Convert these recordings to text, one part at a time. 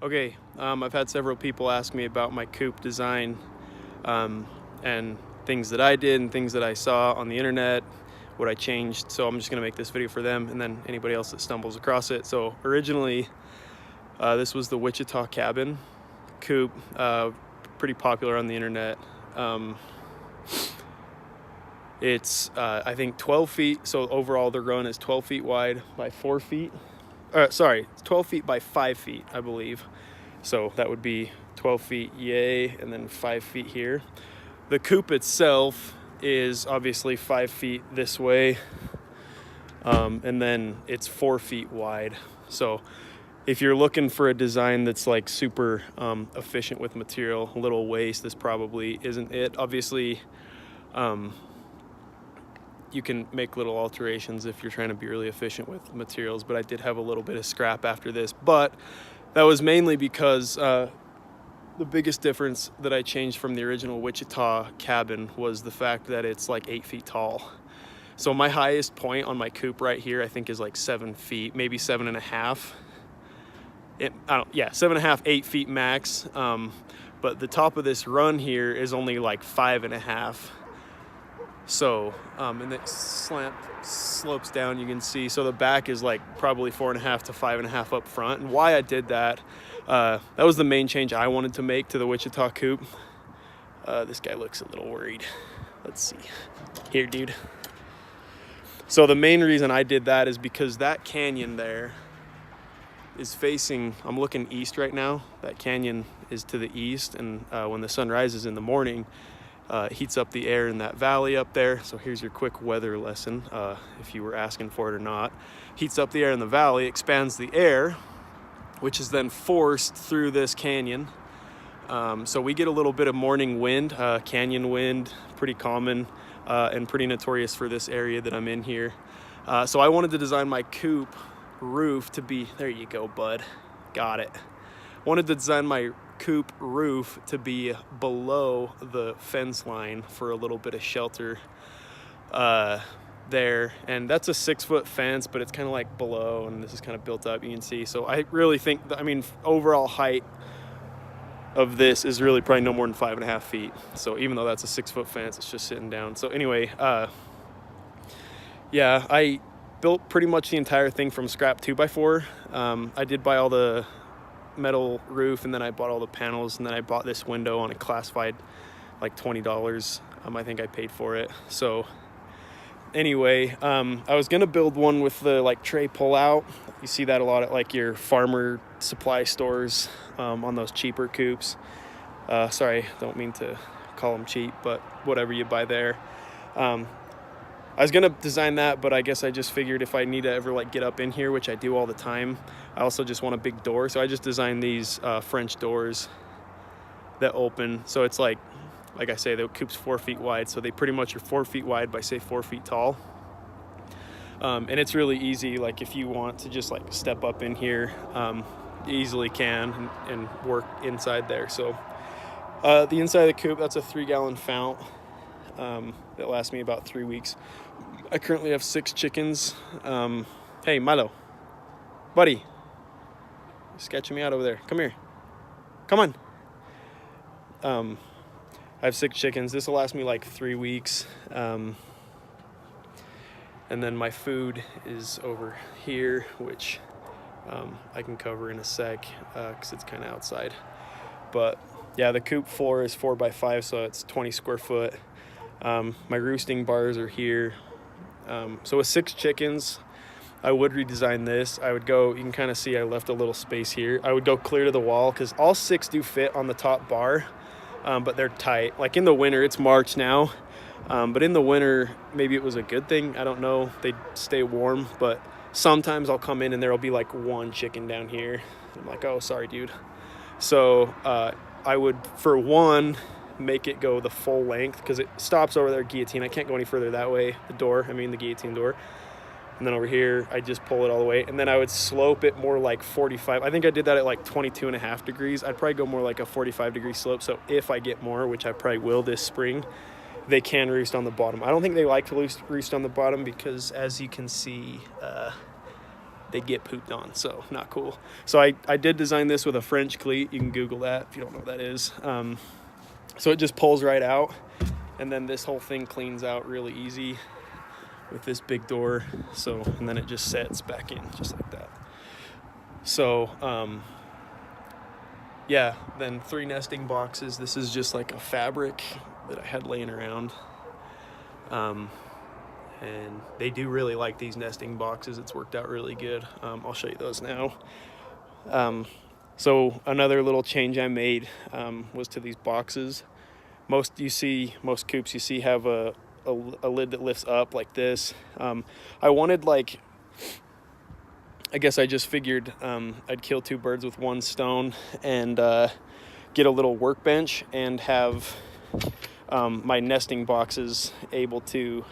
Okay, I've had several people ask me about my coop design and things that I did and things that I saw on the internet, what I changed. So I'm just gonna make this video for them and then anybody else that stumbles across it. So originally, this was the Wichita Cabin Coop, pretty popular on the internet. It's I think 12 feet, so overall the run is 12 feet wide by 4 feet. Sorry, 12 feet by 5 feet, I believe. So that would be 12 feet, yay, and then 5 feet here. The coop itself is obviously 5 feet this way, and then it's 4 feet wide. So if you're looking for a design that's like super efficient with material, little waste, this probably isn't it. Obviously, you can make little alterations if you're trying to be really efficient with materials, but I did have a little bit of scrap after this. But that was mainly because the biggest difference that I changed from the original Wichita cabin was the fact that it's like 8 feet tall. So my highest point on my coop right here, I think, is like 7 feet, maybe 7.5. 7.5, 8 feet max. But the top of this run here is only like 5.5. So, and it slopes down, you can see. So the back is like probably 4.5 to 5.5 up front. And why I did that, that was the main change I wanted to make to the Wichita coop. This guy looks a little worried. Let's see. Here, dude. So the main reason I did that is because that canyon there is facing, I'm looking east right now. That canyon is to the east, and when the sun rises in the morning, heats up the air in that valley up there. So here's your quick weather lesson, if you were asking for it or not. Heats up the air in the valley, expands the air, which is then forced through this canyon. So we get a little bit of morning wind, canyon wind, pretty common and pretty notorious for this area that I'm in here. So I wanted to design my coop roof to be, there you go, bud, got it. Wanted to design my coop roof to be below the fence line for a little bit of shelter there, and that's a 6-foot fence, but it's kind of like below, and this is kind of built up, you can see. So I really think that, I mean, overall height of this is really probably no more than 5.5 feet. So even though that's a 6-foot fence, it's just sitting down. So anyway, yeah, I built pretty much the entire thing from scrap 2x4. I did buy all the metal roof, and then I bought all the panels, and then I bought this window on a classified like $20. I think I paid for it. So anyway, I was gonna build one with the like tray pull out. You see that a lot at like your farmer supply stores, on those cheaper coops. Sorry, don't mean to call them cheap, but whatever you buy there. I was gonna design that, but I guess I just figured if I need to ever like get up in here, which I do all the time, I also just want a big door. So I just designed these French doors that open. So it's like I say, the coop's 4 feet wide. So they pretty much are 4 feet wide by, say, 4 feet tall. And it's really easy. Like if you want to just like step up in here, you easily can and work inside there. So the inside of the coop, that's a 3-gallon fount that lasts me about 3 weeks. I currently have 6 chickens. Hey, Milo, buddy, you're sketching me out over there. Come here. Come on. I have 6 chickens. This will last me like 3 weeks. And then my food is over here, which I can cover in a sec because it's kind of outside. But yeah, the coop floor is 4x5, so it's 20 square foot. My roosting bars are here. So with 6 chickens, I would redesign this. I would go, you can kind of see I left a little space here. I would go clear to the wall because all 6 do fit on the top bar, but they're tight. Like in the winter, it's March now, but in the winter, maybe it was a good thing. I don't know. They stay warm, but sometimes I'll come in and there'll be like 1 chicken down here. I'm like, oh, sorry, dude. So I would, for one, make it go the full length because it stops over there, guillotine. I can't go any further that way, the guillotine door. And then over here, I just pull it all the way. And then I would slope it more like 45. I think I did that at like 22.5 degrees. I'd probably go more like a 45-degree slope. So if I get more, which I probably will this spring, they can roost on the bottom. I don't think they like to roost on the bottom because, as you can see, they get pooped on, so not cool. So I did design this with a French cleat. You can Google that if you don't know what that is. So it just pulls right out, and then this whole thing cleans out really easy with this big door. So, and then it just sets back in just like that. So, yeah, then 3 nesting boxes. This is just like a fabric that I had laying around. And they do really like these nesting boxes. It's worked out really good. I'll show you those now. So another little change I made was to these boxes. Most coops you see have a lid that lifts up like this. I wanted, like, I guess I just figured I'd kill 2 birds with 1 stone and get a little workbench and have my nesting boxes able to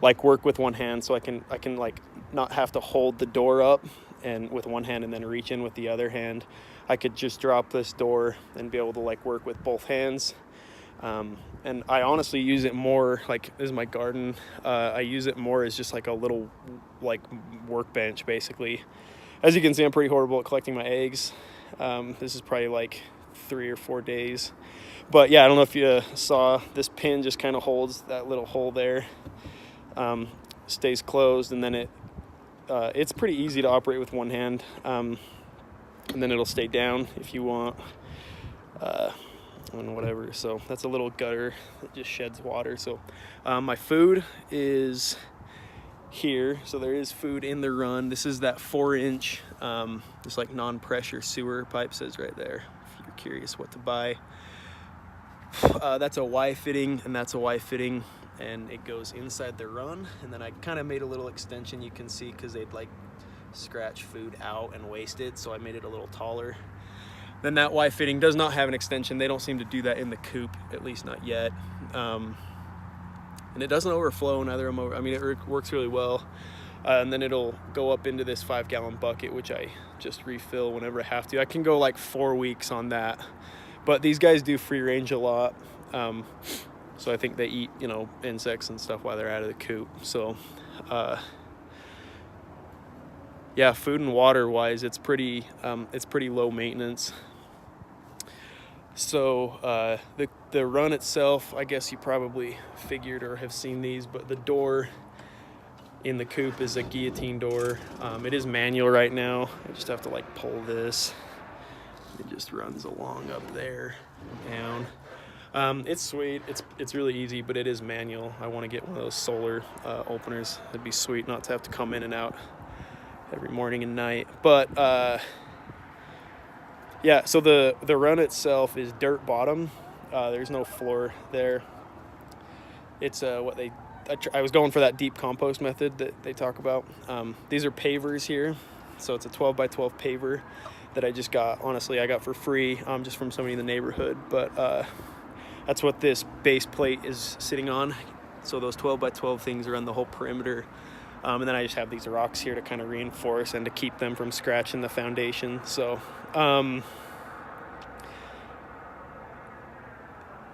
like work with one hand, so I can like not have to hold the door up and with one hand and then reach in with the other hand. I could just drop this door and be able to like work with both hands. And I honestly use it more, like, this is my garden. I use it more as just like a little like workbench basically. As you can see, I'm pretty horrible at collecting my eggs. This is probably like 3 or 4 days. But yeah, I don't know if you saw, this pin just kind of holds that little hole there. Stays closed, and then it's pretty easy to operate with one hand. And then it'll stay down if you want, and whatever. So that's a little gutter that just sheds water. So my food is here. So there is food in the run. This is that 4-inch, just like non-pressure sewer pipe, says right there, if you're curious what to buy. That's a Y fitting, and that's a Y fitting, and it goes inside the run. And then I kind of made a little extension, you can see, because they'd like scratch food out and waste it, so I made it a little taller. Then that Y fitting does not have an extension. They don't seem to do that in the coop, at least not yet. And it doesn't overflow neither. I mean, it works really well. And then it'll go up into this 5-gallon bucket, which I just refill whenever I have to. I can go like 4 weeks on that. But these guys do free range a lot. So I think they eat, you know, insects and stuff while they're out of the coop. So, yeah, food and water wise, it's pretty low maintenance. So the run itself, I guess you probably figured or have seen these, but the door in the coop is a guillotine door. It is manual right now. I just have to like pull this. It just runs along up there, down. It's sweet. It's really easy, but it is manual. I want to get one of those solar openers. It'd be sweet not to have to come in and out every morning and night. But yeah, so the run itself is dirt bottom. There's no floor there. It's I was going for that deep compost method that they talk about. These are pavers here. So it's a 12 by 12 paver that I just got. Honestly, I got for free, just from somebody in the neighborhood. But that's what this base plate is sitting on. So those 12 by 12 things are on the whole perimeter. And then I just have these rocks here to kind of reinforce and to keep them from scratching the foundation. So,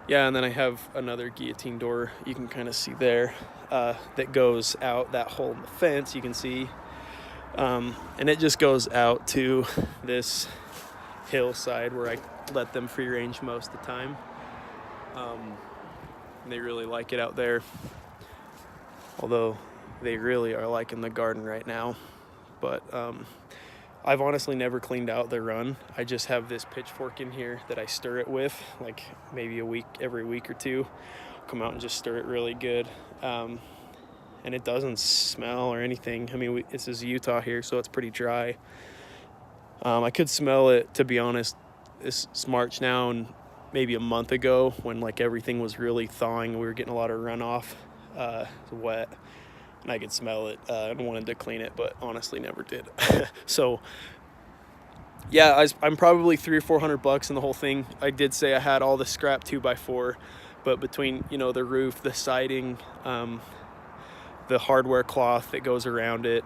yeah, and then I have another guillotine door you can kind of see there that goes out that hole in the fence, you can see. And it just goes out to this hillside where I let them free range most of the time. They really like it out there, although they really are liking the garden right now. But I've honestly never cleaned out the run. I just have this pitchfork in here that I stir it with, like maybe every week or two. Come out and just stir it really good. And it doesn't smell or anything. I mean, this is Utah here, so it's pretty dry. I could smell it, to be honest. It's March now, and maybe a month ago when like everything was really thawing, we were getting a lot of runoff. It's wet, and I could smell it. I wanted to clean it, but honestly never did. So yeah, I'm probably $300 or $400 in the whole thing. I did say I had all the scrap 2x4, but between, you know, the roof, the siding, the hardware cloth that goes around it,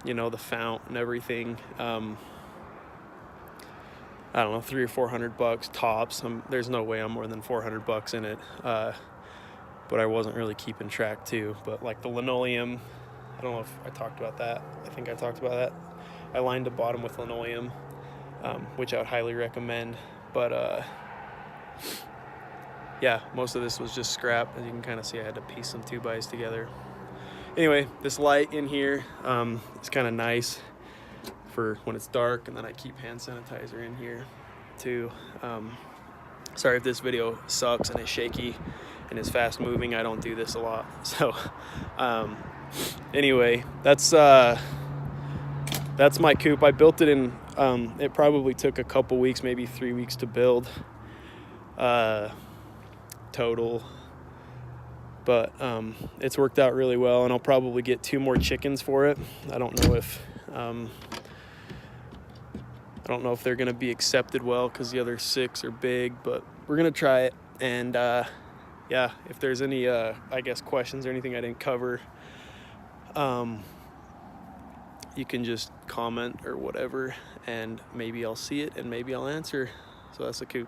you know, the fount and everything, I don't know, $300 or $400 tops. There's no way I'm more than $400 in it. But I wasn't really keeping track too. But like the linoleum, I don't know if I talked about that. I think I talked about that. I lined the bottom with linoleum, which I would highly recommend. But yeah, most of this was just scrap. As you can kind of see, I had to piece some 2x together. Anyway, this light in here is kind of nice for when it's dark, and then I keep hand sanitizer in here too. Sorry if this video sucks and is shaky and is fast moving. I don't do this a lot. So anyway, that's my coop. I built it in, it probably took a couple weeks, maybe 3 weeks to build total. But it's worked out really well, and I'll probably get 2 more chickens for it. I don't know if they're gonna be accepted well because the other 6 are big, but we're gonna try it. And yeah, if there's any I guess questions or anything I didn't cover, you can just comment or whatever, and maybe I'll see it and maybe I'll answer. So that's the coop.